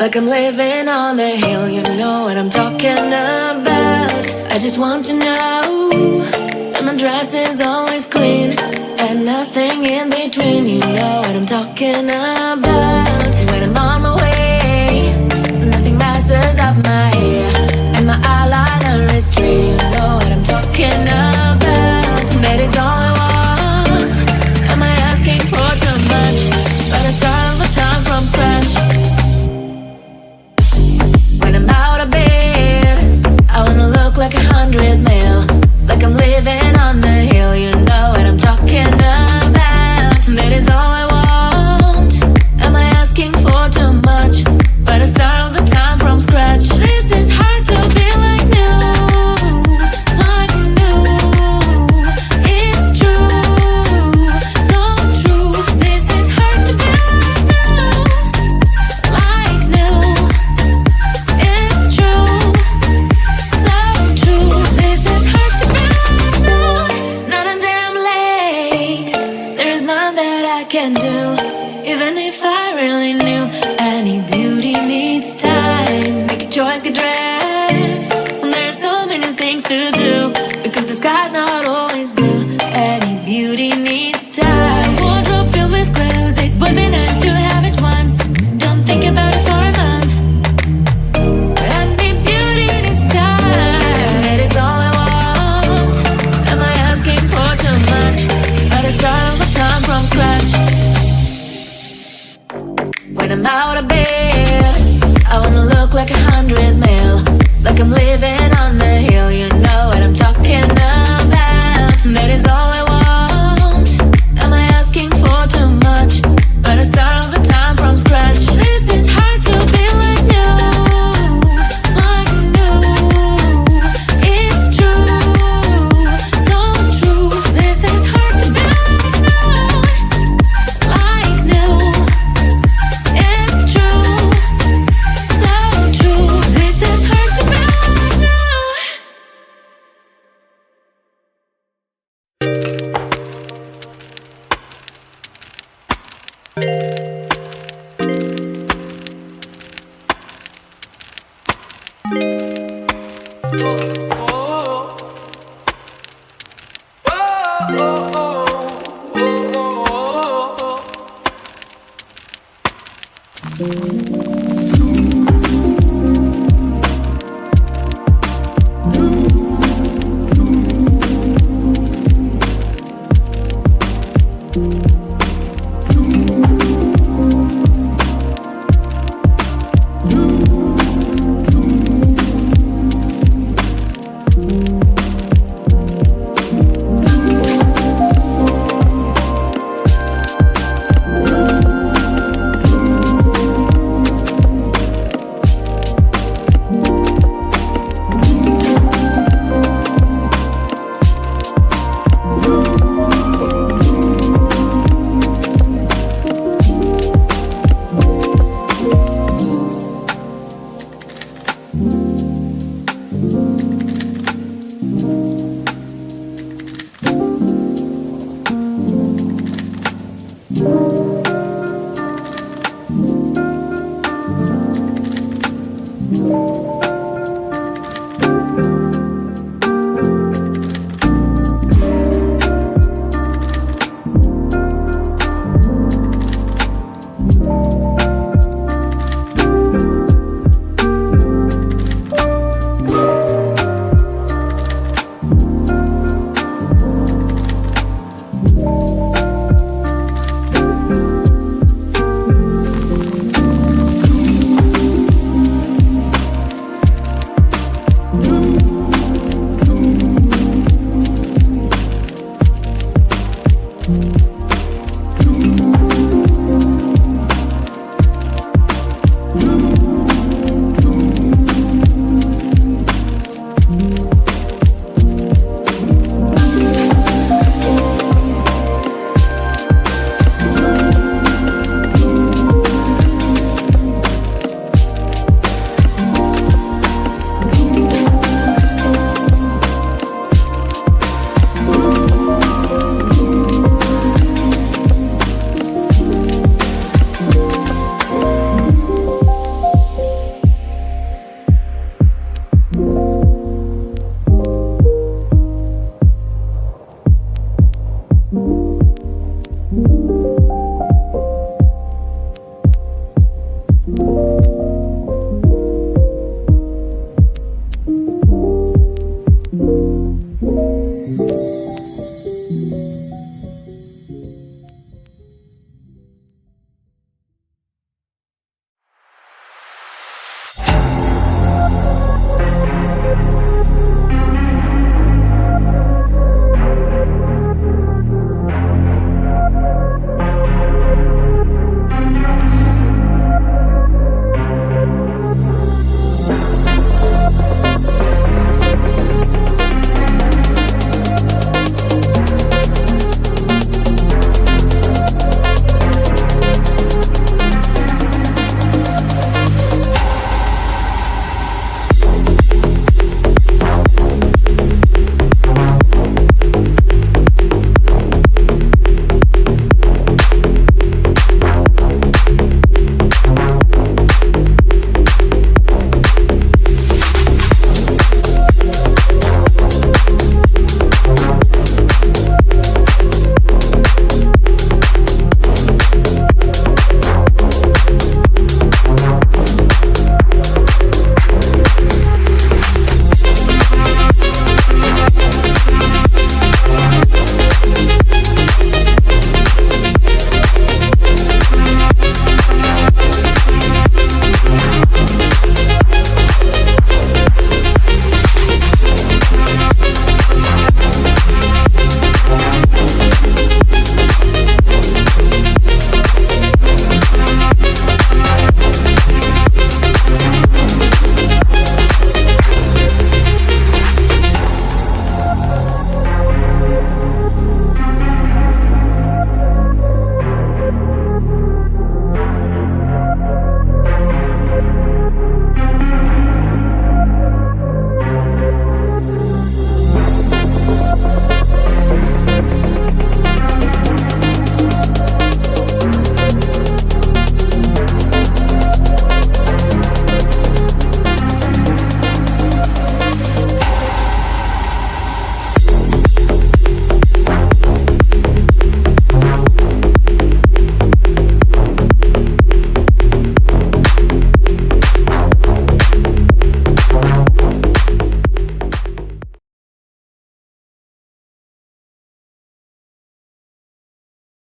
like I'm living on the hill. You know what I'm talking about. I just want to know that my dress is always clean and nothing in between. You know what I'm talking about. When I'm on my way, nothing messes up my hair, and my eyeliner is straight. You know what I'm talking about. That is all I want. Am I asking for too much? But I start all the time from scratch. When I'm out of bed, I wanna look like 100 mil, like I'm living on the hill. You know what I'm talking about. That is all I want. Am I asking for too much? But I start all the time from scratch. This is hard to be like new, like new. It's true, so true. This is hard to be like new, it's true, so true. This is hard to be like new. Not until I'm late, there is none that I can do. Even if I really knew, any beauty needs time. Make a choice, get dressed, and there are so many things to do, because the sky's not always blue. Any beauty needs time. Wardrobe filled with clothes, it would be nice to have it once. Don't think about it for a month. But any beauty needs time. That is all I want. Am I asking for too much? But I start all the time from scratch. When I'm out of bed, I wanna look like 100 mil, like I'm living on the hill. You know what I'm talking about. That is all I want. Am I asking for too much? But I start all the time from scratch. This is hard to be like new, like new. It's true, so true. This is hard to be like new. It's true, so true. This is hard to be like new.